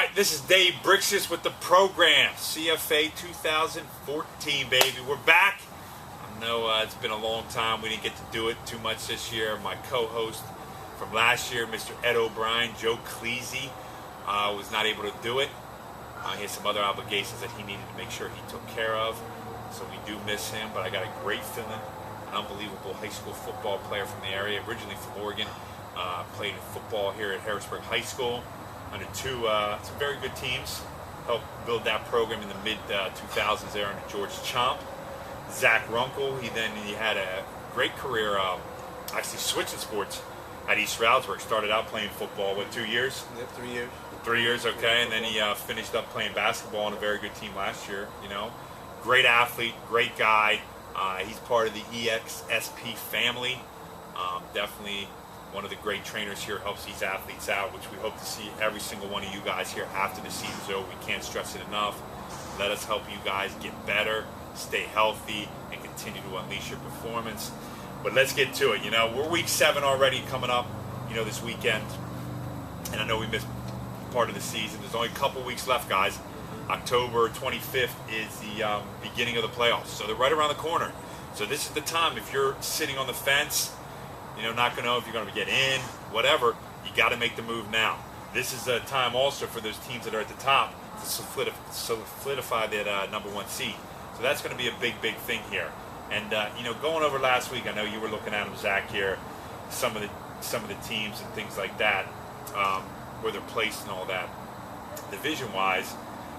right, this is Dave Brixis with the program, CFA 2014, baby. We're back. I know it's been a long time. We didn't get to do it too much this year. My co-host from last year, Mr. Ed O'Brien, Joe Cleasy, was not able to do it. He had some other obligations that he needed to make sure he took care of. So we do miss him, but I got a great feeling. An unbelievable high school football player from the area, originally from Oregon. Played football here at Harrisburg High School under some very good teams. Helped build that program in the mid-2000s there under George Chomp. Zach Runkle, he had a great career, actually switching sports at East Stroudsburg. Started out playing football, 2 years? Yep, 3 years. 3 years, okay, and then he finished up playing basketball on a very good team last year, Great athlete, great guy. He's part of the EXSP family. Definitely one of the great trainers here, helps these athletes out, which we hope to see every single one of you guys here after the season's over. We can't stress it enough. Let us help you guys get better, stay healthy, and continue to unleash your performance. But let's get to it. We're week 7 already coming up, this weekend. And I know we missed part of the season. There's only a couple weeks left, guys. October 25th is the beginning of the playoffs. So they're right around the corner. So this is the time. If you're sitting on the fence, not going to know if you're going to get in, whatever, you got to make the move now. This is a time also for those teams that are at the top to solidify that number 1 seed. So that's going to be a big, big thing here. And going over last week, I know you were looking at them, Zach, here, some of the teams and things like that, where they're placed and all that. Division-wise,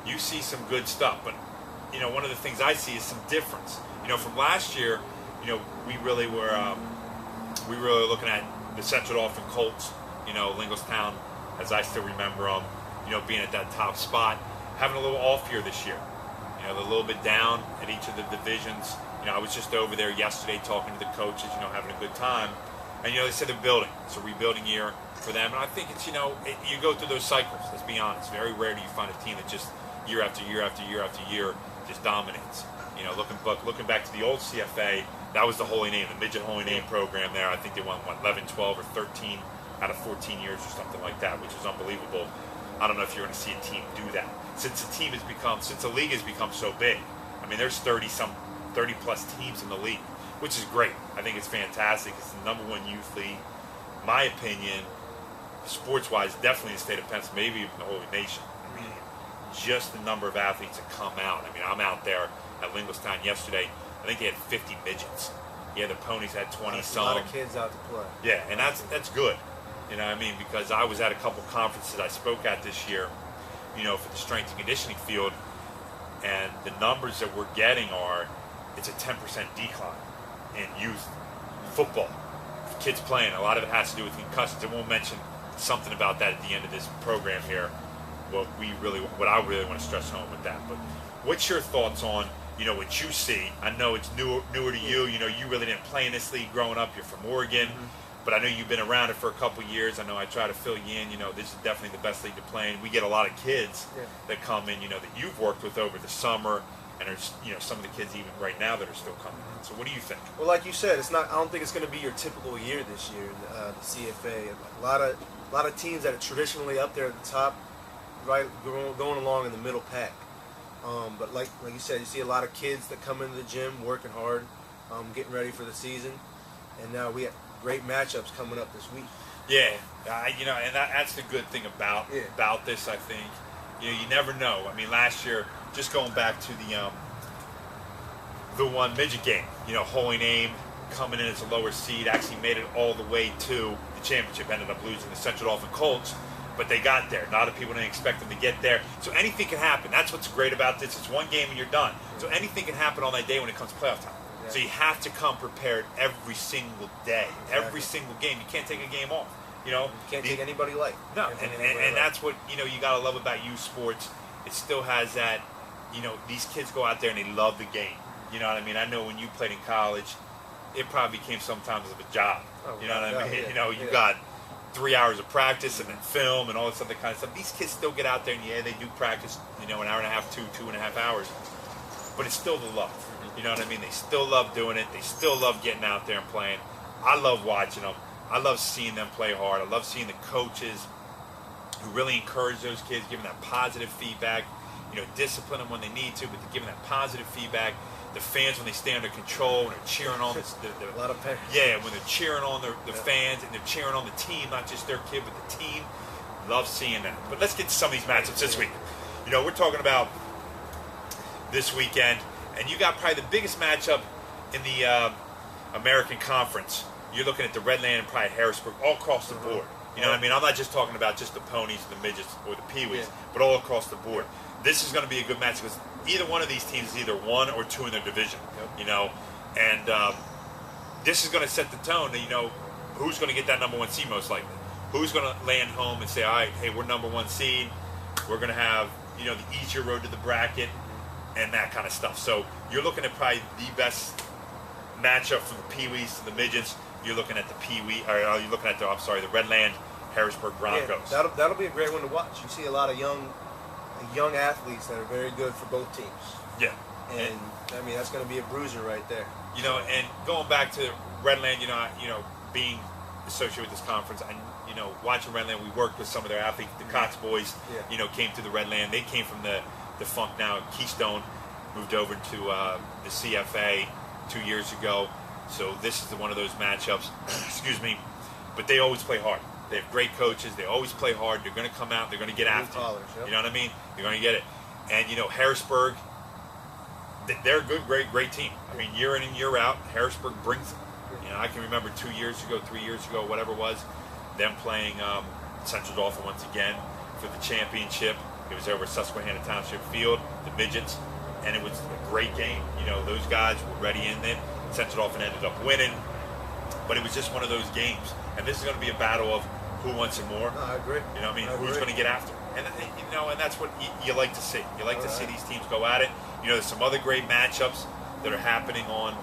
you see some good stuff, but one of the things I see is some difference. From last year, we really were looking at the Central Dauphin Colts, Lingelstown, as I still remember them, being at that top spot, having a little off year this year. They're a little bit down at each of the divisions. I was just over there yesterday talking to the coaches, having a good time. And, they said they're building. It's a rebuilding year for them. And I think it's, you go through those cycles, let's be honest. Very rare do you find a team that just year after year after year after year just dominates. Looking back to the old CFA, that was the Holy Name, the Midget Holy Name program there. I think they won, 11, 12, or 13 out of 14 years or something like that, which is unbelievable. I don't know if you're going to see a team do that. Since the league has become so big, there's 30 plus teams in the league, which is great. I think it's fantastic. It's the number 1 youth league. My opinion, sports-wise, definitely in the state of Pennsylvania, maybe even the whole nation. Just the number of athletes that come out. I'm out there at Lingelstown yesterday. I think they had 50 midgets. Yeah, the ponies had 20-some. A lot of kids out to play. Yeah, and that's good. Because I was at a couple conferences I spoke at this year, for the strength and conditioning field, and the numbers that we're getting it's a 10% decline in youth football. Kids playing, a lot of it has to do with concussions. And we'll mention something about that at the end of this program here. What I really want to stress home with that. But what's your thoughts on, what you see? I know it's newer to you. You really didn't play in this league growing up. You're from Oregon. But I know you've been around it for a couple years. I know I try to fill you in. This is definitely the best league to play in. We get a lot of kids that come in, that you've worked with over the summer. And there's, some of the kids even right now that are still coming in. So what do you think? Well, like you said, I don't think it's going to be your typical year this year, the CFA. A lot of teams that are traditionally up there at the top, right, going along in the middle pack. But like you said, you see a lot of kids that come into the gym working hard, getting ready for the season. And now we have great matchups coming up this week. Yeah, and that's the good thing about this, I think. You never know. Last year, just going back to the one midget game, Holy Name coming in as a lower seed, actually made it all the way to the championship, ended up losing the Central Dauphin Colts, but they got there. A lot of people didn't expect them to get there. So anything can happen. That's what's great about this. It's one game and you're done. So anything can happen on that day when it comes to playoff time. So you have to come prepared every single day, every single game. You can't take a game off. You can't take anybody light. No, and that's what you gotta love about youth sports. It still has that. These kids go out there and they love the game. You know what I mean? I know when you played in college, it probably became sometimes of a job. You know what I mean? You got 3 hours of practice and then film and all this other kind of stuff. These kids still get out there and they do practice. An hour and a half, 2.5 hours. But it's still the love. You know what I mean? They still love doing it. They still love getting out there and playing. I love watching them. I love seeing them play hard. I love seeing the coaches who really encourage those kids, give them that positive feedback. Discipline them when they need to, but to give them that positive feedback. The fans, when they stay under control, when they're cheering on a lot of parents. Yeah, when they're cheering on the fans and they're cheering on the team, not just their kid, but the team. Love seeing that. But let's get to some of these matchups this week. We're talking about this weekend, and you got probably the biggest matchup in the American Conference. You're looking at the Redland and probably Harrisburg all across the board. You know what I mean? I'm not just talking about just the ponies, the midgets, or the peewees, but all across the board. This is going to be a good match because either one of these teams is either 1 or 2 in their division. And this is going to set the tone that who's going to get that number 1 seed most likely. Who's going to land home and say, all right, hey, we're number 1 seed. We're going to have the easier road to the bracket and that kind of stuff. So you're looking at probably the best matchup from the peewees to the midgets. You're looking at the peewee, or you're looking at the Redland Harrisburg Broncos. Yeah, that'll be a great one to watch. You see a lot of young athletes that are very good for both teams. Yeah. And I mean, that's going to be a bruiser right there. And going back to Redland, being associated with this conference, and watching Redland, we worked with some of their athletes. The Cox boys, came to the Redland. They came from the Funk now. Keystone moved over to the CFA 2 years ago. So this is one of those matchups. Excuse me, but they always play hard. They have great coaches. They always play hard. They're going to come out. They're going to get after it. You know what I mean? They're going to get it. And Harrisburg, they're a good, great team. I mean, year in and year out, Harrisburg brings it. I can remember 2 years ago, 3 years ago, whatever it was, them playing Central Dauphin once again for the championship. It was over at Susquehanna Township Field, the midgets, and it was a great game. Those guys were ready in it. Central Dauphin ended up winning, but it was just one of those games. And this is going to be a battle of who wants it more. No, I agree. Who's going to get after it. And that's what you like to see. You like to see these teams go at it. There's some other great matchups that are happening on,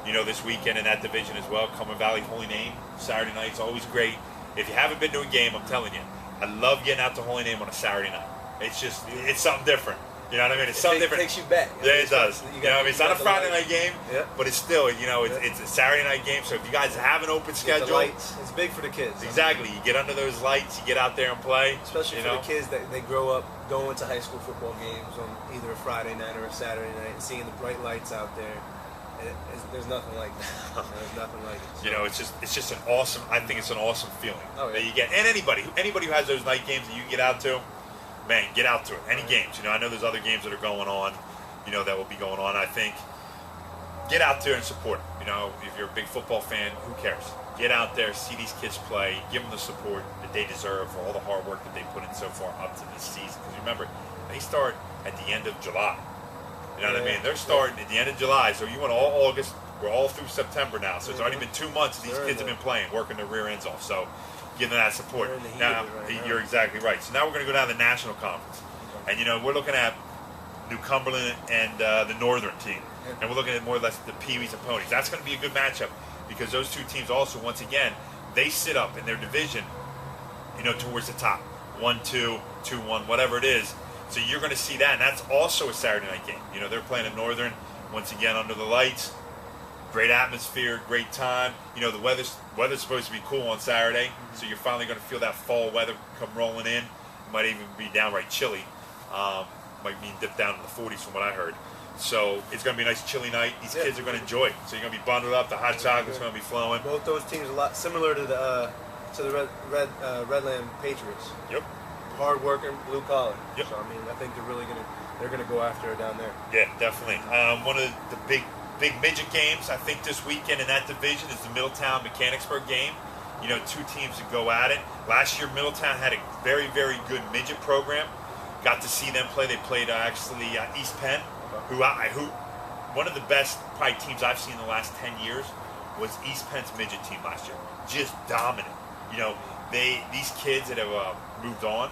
this weekend in that division as well. Common Valley Holy Name, Saturday night's always great. If you haven't been to a game, I'm telling you, I love getting out to Holy Name on a Saturday night. It's something different. You know what I mean? It's something different. It takes you back. Yeah, it does. It's not a Friday night game, but it's still, it's a Saturday night game. So if you guys have an open schedule, the lights, it's big for the kids. Exactly. You get under those lights, you get out there and play. Especially for the kids that they grow up going to high school football games on either a Friday night or a Saturday night and seeing the bright lights out there. There's nothing like that. There's nothing like it. So. It's just an awesome. I think it's an awesome feeling that you get. And anybody who has those night games that you can get out to. Man, get out to it. Any games. I know there's other games that are going on, that will be going on. I think get out there and support them. If you're a big football fan, who cares? Get out there, see these kids play, give them the support that they deserve for all the hard work that they put in so far up to this season. Because remember, they start at the end of July. You know what I mean? They're starting at the end of July. So you went all August. We're all through September now. So it's already been 2 months these kids have been playing, working their rear ends off. So give them that support. Now, you're exactly right. So now we're going to go down to the National Conference. And, we're looking at New Cumberland and the Northern team. And we're looking at more or less the Peewees and Ponies. That's going to be a good matchup because those two teams also, once again, they sit up in their division, towards the top. 1-2, 2-1, whatever it is. So you're going to see that. And that's also a Saturday night game. They're playing at Northern, once again, under the lights. Great atmosphere, great time. The weather's supposed to be cool on Saturday, so you're finally going to feel that fall weather come rolling in. It might even be downright chilly. Might mean dip down in the 40s from what I heard. So it's going to be a nice chilly night. These kids are going to enjoy it. So you're going to be bundled up. The hot chocolate's going to be flowing. Both those teams are a lot similar to the Redland Patriots. Yep. Hard working, blue collar. Yep. So I mean, I think they're gonna go after it down there. Yeah, definitely. One of the big midget games I think this weekend in that division is the Middletown Mechanicsburg game. Two teams that go at it. Last year Middletown had a very, very good midget program. Got to see them play. They played actually East Penn, who one of the best probably teams I've seen in the last 10 years was East Penn's midget team last year. Just dominant. These kids that have moved on.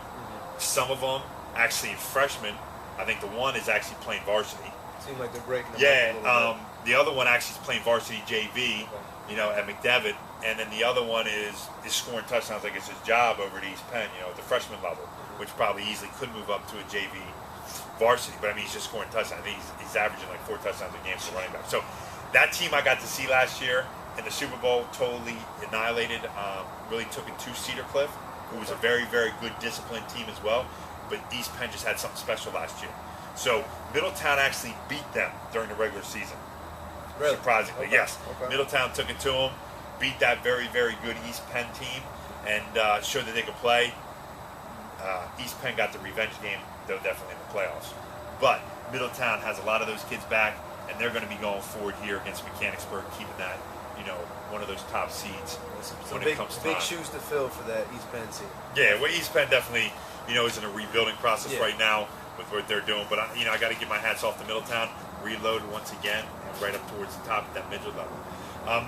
Some of them actually freshmen. I think the one is actually playing varsity. Seems like they're breaking them up a little bit. The other one actually is playing varsity JV, at McDevitt, and then the other one is scoring touchdowns like it's his job over at East Penn, at the freshman level, which probably easily could move up to a JV varsity. But I mean, he's just scoring touchdowns. I think he's averaging like 4 touchdowns a game for running back. So that team I got to see last year in the Super Bowl totally annihilated. Really took it to Cedar Cliff. who was a very, very good disciplined team as well. But East Penn just had something special last year. So Middletown actually beat them during the regular season. Really? Surprisingly, Okay. yes. Okay. Middletown took it to them, beat that very, very good East Penn team, and showed that they could play. East Penn got the revenge game, though, definitely in the playoffs. But Middletown has a lot of those kids back, and they're going to be going forward here against Mechanicsburg, keeping that, one of those top seeds when it comes to big time. shoes to fill for that East Penn team. Yeah, well, East Penn definitely, is in a rebuilding process Yeah. right now with what they're doing. But I got to give my hats off to Middletown. Reload once again, right up towards the top at that midget level.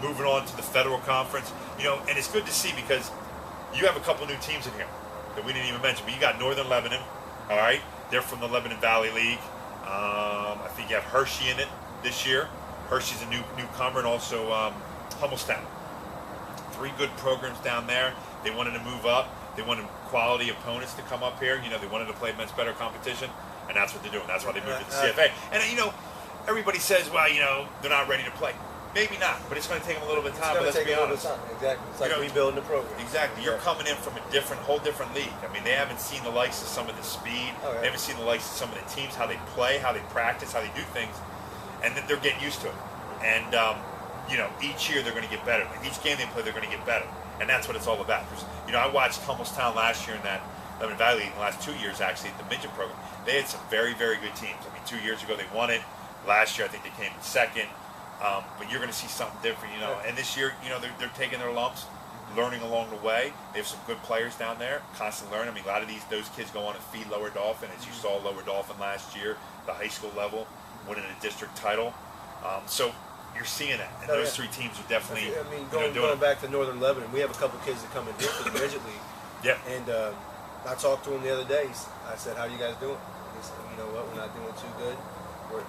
Moving on to the Federal Conference, and it's good to see because you have a couple new teams in here that we didn't even mention. But you got Northern Lebanon, all right? They're from the Lebanon Valley League. I think you have Hershey in it this year. Hershey's a newcomer, and also Hummelstown. 3 good programs down there. They wanted to move up. They wanted quality opponents to come up here. They wanted to play men's better competition, and that's what they're doing. That's why they moved to the CFA. And everybody says, well, they're not ready to play. Maybe not, but it's going to take them a little bit of time. But let's be honest. Exactly. It's like rebuilding the program. Exactly. You're coming in from a whole different league. I mean, they haven't seen the likes of some of the speed. Oh, yeah. They haven't seen the likes of some of the teams, how they play, how they practice, how they do things, and that they're getting used to it. And each year they're going to get better. Like each game they play, they're going to get better, and that's what it's all about. I watched Hummelstown last year in that Lebanon Valley League, in the last 2 years actually at the midget program. They had some very, very good teams. I mean, 2 years ago they won it. Last year I think they came in second. But you're going to see something different, And this year, they're taking their lumps, learning along the way. They have some good players down there, constantly learning. I mean, a lot of those kids go on and feed Lower Dolphin, as you saw Lower Dolphin last year, the high school level, winning a district title. So you're seeing that, and those 3 teams are definitely. I mean, going back to Northern Lebanon, we have a couple kids that come in here for the midget league. Yeah. And I talked to him the other day. I said, "How you guys doing?" He said, "You know what? We're not doing too good. We're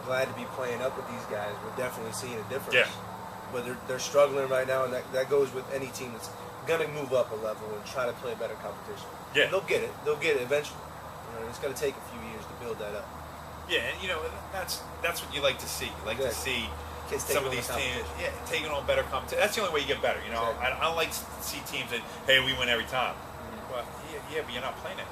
glad to be playing up with these guys. We're definitely seeing a difference. Yeah. But they're struggling right now, and that goes with any team that's gonna move up a level and try to play better competition. Yeah. And they'll get it. They'll get it eventually. It's gonna take a few years to build that up. Yeah, and that's what you like to see. You like to see Kids some of taking these on the teams, taking on better competition. That's the only way you get better. Exactly. I don't like to see teams that, hey, we win every time. Well, yeah, but you're not playing it.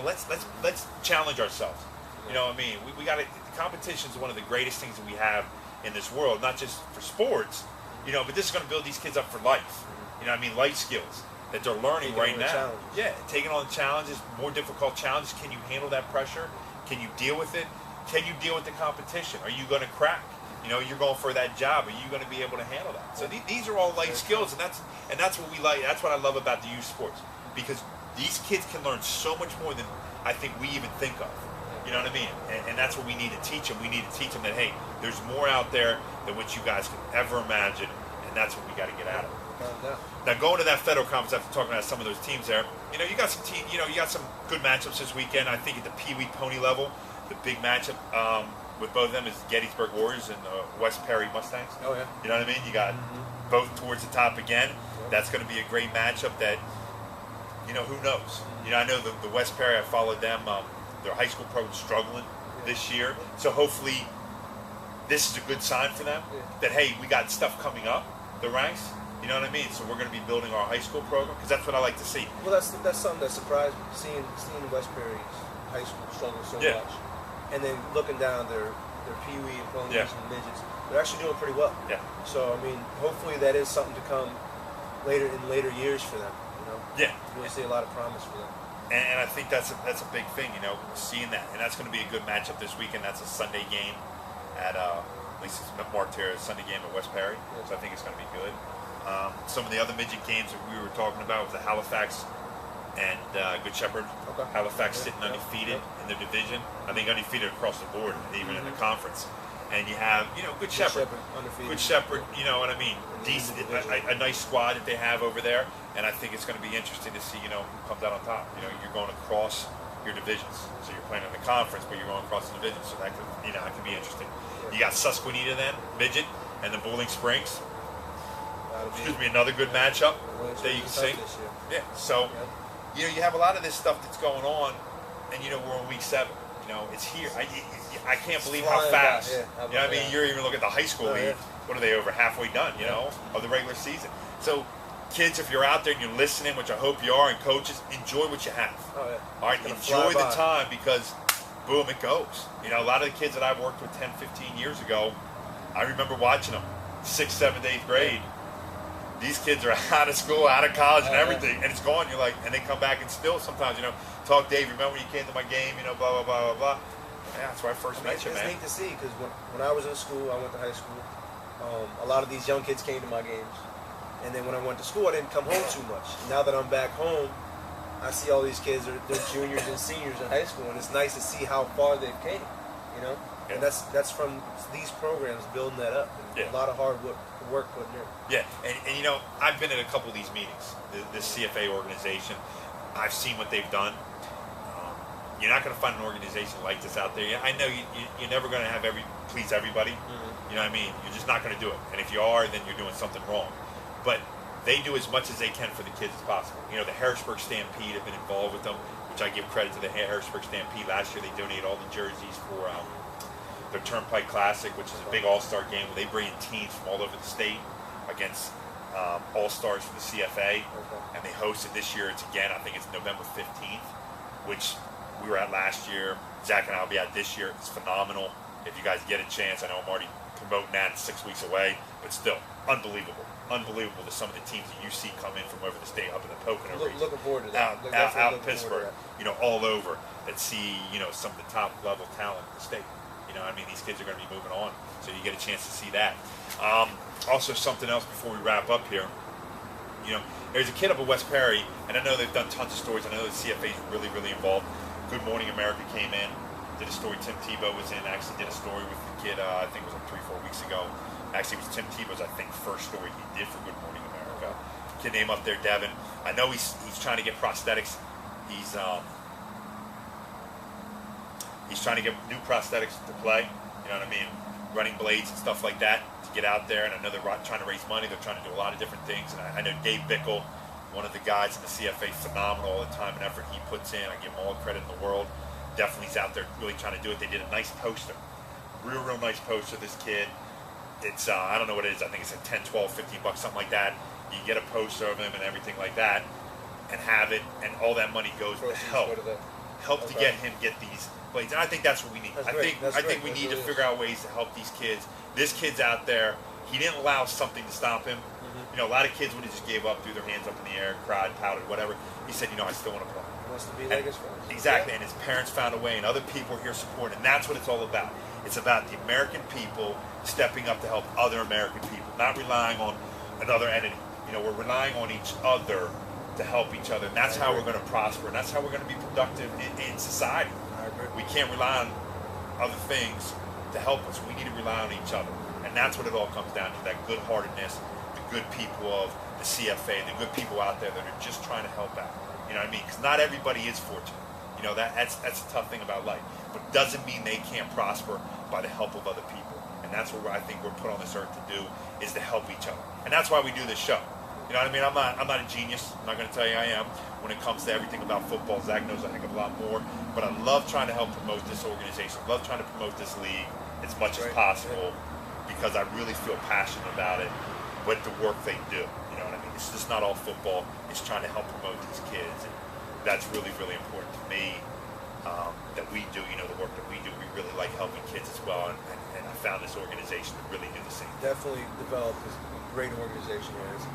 Let's challenge ourselves. I mean, we got to. Competition is one of the greatest things that we have in this world, not just for sports, but this is going to build these kids up for life. I mean, life skills that they're learning right now. Yeah, taking on challenges, more difficult challenges. Can you handle that pressure? Can you deal with it? Can you deal with the competition? Are you going to crack? You're going for that job. Are you going to be able to handle that? So these are all life skills, and that's what we like. That's what I love about the youth sports, because these kids can learn so much more than I think we even think of. You know what I mean? And that's what we need to teach them. We need to teach them that, hey, there's more out there than what you guys can ever imagine, and that's what we got to get out of. Now, going to that Federal Conference after talking about some of those teams there, you got some you got some good matchups this weekend. I think at the Pee Wee Pony level, the big matchup with both of them is Gettysburg Warriors and West Perry Mustangs. Oh yeah. You know what I mean? You got both towards the top again. That's going to be a great matchup. That who knows? I know the West Perry. I followed them. Their high school program struggling this year, so hopefully this is a good sign for them. That hey, we got stuff coming up the ranks. You know what I mean? So we're going to be building our high school program, because that's what I like to see. Well, that's something that surprised me, seeing West Perry's high school struggle so much, and then looking down their Pee Wee and ponies and midgets, they're actually doing pretty well. Yeah. So I mean, hopefully that is something to come in later years for them. Yeah. You'll see a lot of promise for them. And I think that's a big thing, seeing that. And that's going to be a good matchup this weekend. That's a Sunday game at least it's marked here, a Sunday game at West Perry. So I think it's going to be good. Some of the other midget games that we were talking about was the Halifax and Good Shepherd. Okay. Halifax sitting undefeated in their division. I think undefeated across the board, even in the conference. And you have, Good Shepherd. Good Shepherd, you know what I mean? Decent, a nice squad that they have over there. And I think it's going to be interesting to see, who comes out on top. You're going across your divisions. So you're playing in the conference, but you're going across the divisions. So that could, that could be interesting. You got Susquehanna then, midget, and the Bowling Springs. Excuse me, another good matchup that you can see. Yeah. So, you have a lot of this stuff that's going on, and we're in week 7. It's here. I can't believe how fast. I mean, you're even looking at the high school league. What are they, over halfway done? Of the regular season. So kids, if you're out there and you're listening, which I hope you are, and coaches, enjoy what you have. Oh, yeah. All right, enjoy the time because, boom, it goes. You know, a lot of the kids that I've worked with 10, 15 years ago, I remember watching them, 6th, 7th, 8th grade. These kids are out of school, out of college, and everything, and it's gone. You're like, and they come back and still sometimes, you know, talk, Dave, remember when you came to my game, you know, blah, blah, blah, blah, blah. Yeah, that's where I first met you, man. It's neat to see because when I was in school, I went to high school. A lot of these young kids came to my games. And then when I went to school, I didn't come home too much. Now that I'm back home, I see all these kids, they're juniors and seniors in high school, and it's nice to see how far they've came, you know? Yeah. And that's from these programs building that up. And a lot of hard work put in there. Yeah, and you know, I've been at a couple of these meetings, this CFA organization. I've seen what they've done. You're not going to find an organization like this out there. I know you're never going to have please everybody. You know what I mean? You're just not going to do it. And if you are, then you're doing something wrong. But they do as much as they can for the kids as possible. You know, the Harrisburg Stampede have been involved with them, which I give credit to the Harrisburg Stampede. Last year they donated all the jerseys for their Turnpike Classic, which is a big all-star game where they bring in teams from all over the state against all-stars for the CFA. And they hosted this year. It's again, I think it's November 15th, which we were at last year. Zach and I will be at this year. It's phenomenal. If you guys get a chance, I know I'm already promoting that. It's 6 weeks away, but still, unbelievable. Unbelievable to some of the teams that you see come in from over the state, up in the Pocono region. Looking forward to that. Out in Pittsburgh, you know, all over, that see, you know, some of the top level talent in the state. You know, I mean, these kids are going to be moving on, so you get a chance to see that. Also, something else before we wrap up here. You know, there's a kid up at West Perry, and I know they've done tons of stories. I know the CFA is really, really involved. Good Morning America came in, did a story. Tim Tebow was in, actually did a story with the kid, I think it was like 3-4 weeks ago. Actually, it was Tim Tebow's, I think, first story he did for Good Morning America. Kid name up there, Devin. I know he's trying to get prosthetics. He's trying to get new prosthetics to play. You know what I mean? Running blades and stuff like that to get out there. And I know they're trying to raise money. They're trying to do a lot of different things. And I know Dave Bickle, one of the guys in the CFA, phenomenal, all the time and effort he puts in. I give him all the credit in the world. Definitely he's out there really trying to do it. They did a nice poster. Real nice poster, this kid. It's, I don't know what it is. I think it's like 10, 12, 15 bucks, something like that. You can get a poster of him and everything like that and have it, and all that money goes to help to get him get these blades. And I think that's what we need. I think we need to figure out ways to help these kids. This kid's out there. He didn't allow something to stop him. You know, a lot of kids, when he just gave up, threw their hands up in the air, cried, pouted, whatever, he said, you know, I still want to play. He wants to be like his friends. Exactly, and his parents found a way, and other people are here supporting, and that's what it's all about. It's about the American people stepping up to help other American people, not relying on another entity. You know, we're relying on each other to help each other, and that's how we're going to prosper, and that's how we're going to be productive in society. We can't rely on other things to help us. We need to rely on each other, and that's what it all comes down to, that good-heartedness, the good people of the CFA, the good people out there that are just trying to help out. You know what I mean? Because not everybody is fortunate. You know, that's a tough thing about life. But doesn't mean they can't prosper by the help of other people. And that's what I think we're put on this earth to do, is to help each other. And that's why we do this show. You know what I mean? I'm not a genius. I'm not going to tell you I am when it comes to everything about football. Zach knows I think a lot more. But I love trying to help promote this organization. I love trying to promote this league as much as possible because I really feel passionate about it with the work they do. You know what I mean? It's just not all football. It's trying to help promote these kids. And that's really, really important to me, that we do, you know, the work that we do. We really like helping kids as well. And I found this organization to really do the same thing. Definitely developed a great organization here. It's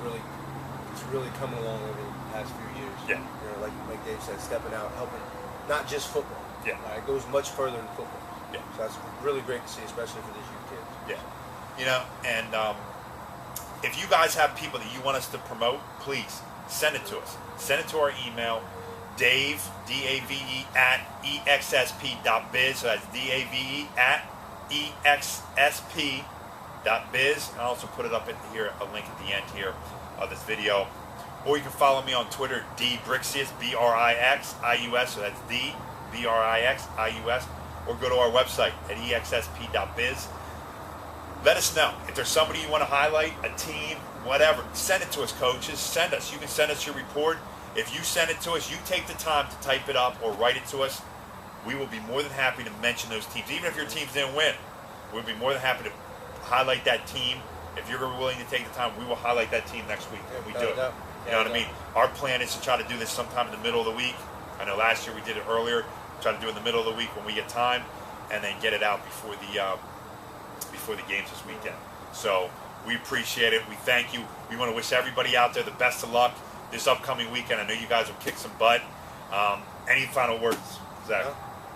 really coming along over the past few years. Yeah. You know, like Dave said, stepping out, helping, not just football. Yeah. It goes much further than football. Yeah. So that's really great to see, especially for these youth kids. Yeah. You know, and if you guys have people that you want us to promote, please send it to us. Send it to our email, Dave, D-A-V-E, at exsp.biz. So that's D-A-V-E at exsp.biz. And I'll also put it up here, a link at the end here of this video. Or you can follow me on Twitter, dbrixius, B-R-I-X-I-U-S. So that's D, B-R-I-X-I-U-S. Or go to our website at exsp.biz. Let us know. If there's somebody you want to highlight, a team, whatever, send it to us, coaches. Send us. You can send us your report. If you send it to us, you take the time to type it up or write it to us, we will be more than happy to mention those teams. Even if your teams didn't win, we'll be more than happy to highlight that team if you're willing to take the time, we will highlight that team next week when we do it. You know what I mean? Our plan is to try to do this sometime in the middle of the week. I know last year we did it earlier. Try to do it in the middle of the week when we get time, and then get it out before the games this weekend. So we appreciate it. We thank you. We want to wish everybody out there the best of luck this upcoming weekend. I know you guys will kick some butt. Any final words, Zach?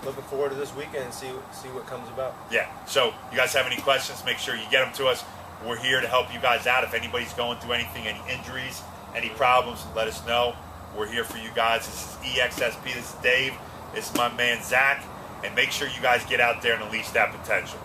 Looking forward to this weekend and see what comes about. Yeah. So you guys have any questions, make sure you get them to us. We're here to help you guys out. If anybody's going through anything, any injuries, any problems, let us know. We're here for you guys. This is EXSP. This is Dave. This is my man, Zach. And make sure you guys get out there and unleash that potential.